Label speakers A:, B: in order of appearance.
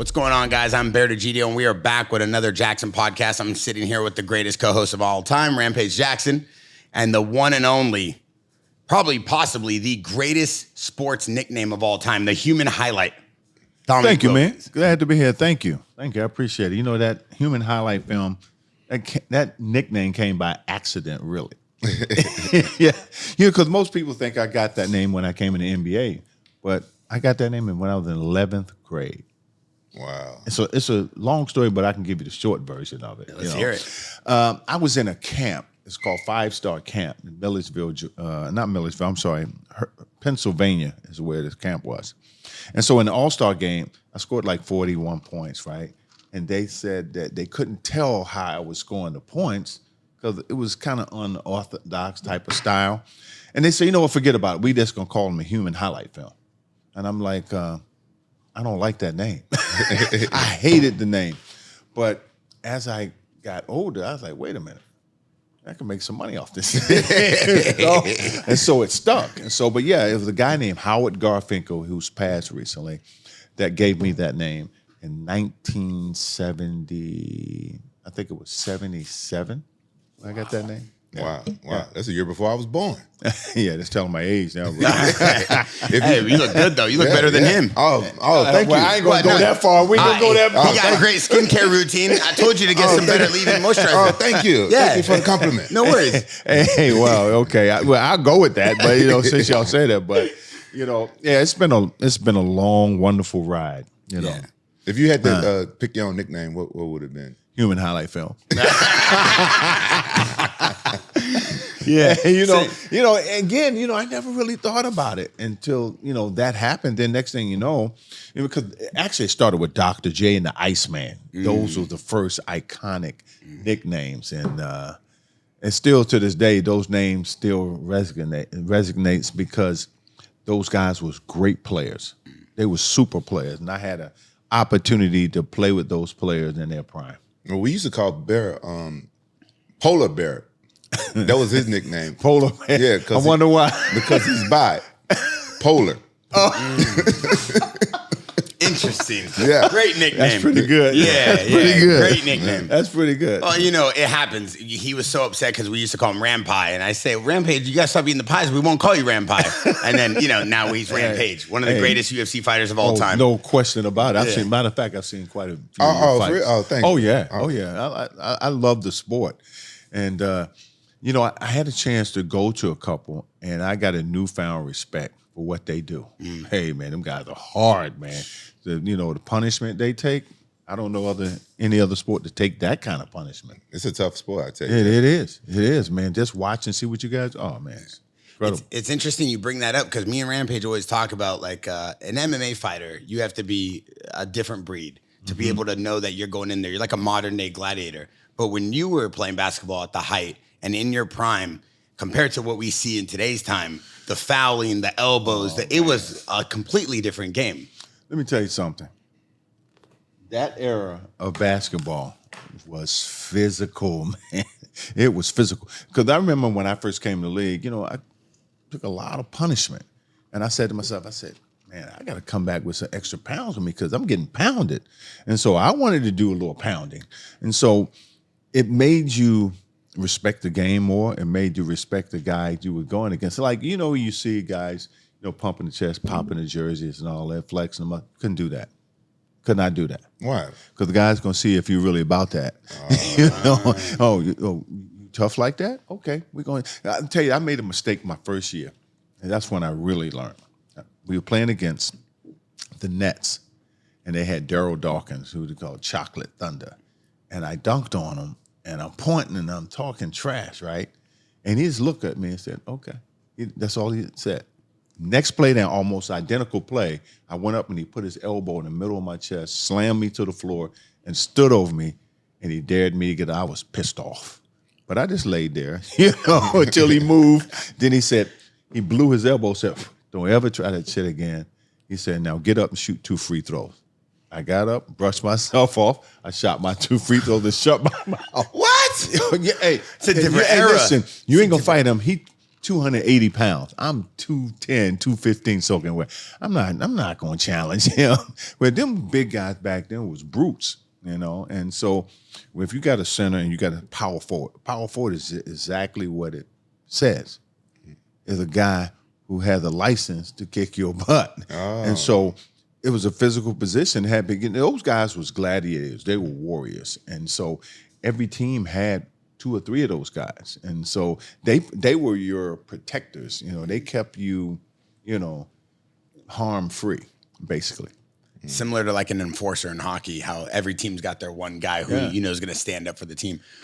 A: What's going on, guys? I'm Bear DeGidio, and we are back with another Jackson podcast. I'm sitting here with the greatest co-host of all time, Rampage Jackson, and the one and only, possibly the greatest sports nickname of all time, the human highlight, Dominique.
B: Thank you,
A: Wilkins.
B: man. Glad to be here. Thank you. I appreciate it. You know, that human highlight film, that nickname came by accident, really. Yeah, because most people think I got that name when I came in the NBA, but I got that name when I was in 11th grade.
C: Wow.
B: So it's a long story, but I can give you the short version of it.
A: Let's hear it.
B: I was in a camp. It's called 5-Star Camp in Milledgeville, not Milledgeville, I'm sorry, Pennsylvania is where this camp was. And so in the All-Star game, I scored like 41 points, right? And they said that they couldn't tell how I was scoring the points because it was kind of unorthodox type of style. And they said, you know what, forget about it. We just going to call them a human highlight film. And I'm like, I don't like that name. I hated the name. But as I got older, I was like, wait a minute. I can make some money off this. And so it stuck. And so, but yeah, it was a guy named Howard Garfinkel, who's passed recently, that gave me that name in 1970, I think it was 77. I got that name.
C: Wow. Yeah. That's a year before I was born.
B: Yeah, that's telling my age now.
A: Hey, you look good, though. You look better than him.
C: Oh, thank you.
B: I ain't going to go that far. We going to go that far.
A: He got a great skincare routine. I told you to get some better leave-in moisturizer.
C: Oh, thank you.
A: Yeah.
C: Thank you for the compliment.
A: No worries.
B: Hey, well, okay. I'll go with that. But since y'all say that, but yeah, it's been a long, wonderful ride. You know,
C: If you had to pick your own nickname, what would it have been?
B: Human highlight film. Yeah, again, I never really thought about it until, that happened. Then next thing you know, because actually it started with Dr. J and the Iceman. Those were the first iconic nicknames. And still to this day, those names still resonates because those guys was great players. They were super players. And I had an opportunity to play with those players in their prime.
C: Well, we used to call Bear Polar Bear. That was his nickname.
B: Polar Bear.
C: Yeah,
B: I wonder why.
C: Because he's bi. Polar.
A: Interesting.
C: Yeah.
A: Great nickname.
B: That's pretty good.
A: Yeah,
B: pretty good.
A: Great nickname.
B: That's pretty good.
A: Well, it happens. He was so upset because we used to call him Rampage. And I say, Rampage, you got to stop eating the pies. We won't call you Rampage. And then, now he's Rampage. One of the greatest UFC fighters of all time.
B: No question about it. Matter of fact, I've seen quite a few fights.
C: Thank you.
B: Oh, yeah. I love the sport. And, I had a chance to go to a couple, and I got a newfound respect for what they do. Hey, man, them guys are hard, man. The punishment they take, I don't know any other sport to take that kind of punishment.
C: It's a tough sport, I tell you.
B: It is. It is, man. Just watch and see what you guys. Oh, man. It's incredible.
A: It's interesting you bring that up because me and Rampage always talk about like an MMA fighter, you have to be a different breed to be able to know that you're going in there. You're like a modern day gladiator. But when you were playing basketball at the height and in your prime, compared to what we see in today's time, the fouling, the elbows, it was a completely different game.
B: Let me tell you something. That era of basketball was physical, man. It was physical. Because I remember when I first came to the league, I took a lot of punishment. And I said to myself, man, I got to come back with some extra pounds with me because I'm getting pounded. And so I wanted to do a little pounding. And so it made you respect the game more. It made you respect the guys you were going against. Like, you see guys, pumping the chest, popping the jerseys and all that, flexing them up. Couldn't do that. Could not do that.
C: Why?
B: Because the guy's going to see if you're really about that. You tough like that? Okay, we're going. I'll tell you, I made a mistake my first year. And that's when I really learned. We were playing against the Nets, and they had Daryl Dawkins, who they called Chocolate Thunder. And I dunked on him, and I'm pointing, and I'm talking trash, right? And he just looked at me and said, okay. That's all he said. Next play, then almost identical play, I went up and he put his elbow in the middle of my chest, slammed me to the floor, and stood over me, and he dared me to get out. I was pissed off. But I just laid there, until he moved. Then he blew his elbow, said, don't ever try that shit again. He said, now get up and shoot 2 free throws. I got up, brushed myself off. I shot my 2 free throws and shut my mouth.
A: What?
B: Hey,
A: it's a different era.
B: Listen, you ain't going to fight him. 280 pounds. I'm 210, 215 soaking wet. I'm not going to challenge him. But them big guys back then was brutes, you know. And so if you got a center and you got a power forward is exactly what it says. Is a guy who has a license to kick your butt.
C: Oh.
B: And so it was a physical position. Those guys was gladiators. They were warriors. And so every team had 2 or 3 of those guys. And so they were your protectors. You know, they kept you, you know, harm-free, basically.
A: Similar to like an enforcer in hockey, how every team's got their one guy who you know is going to stand up for the team.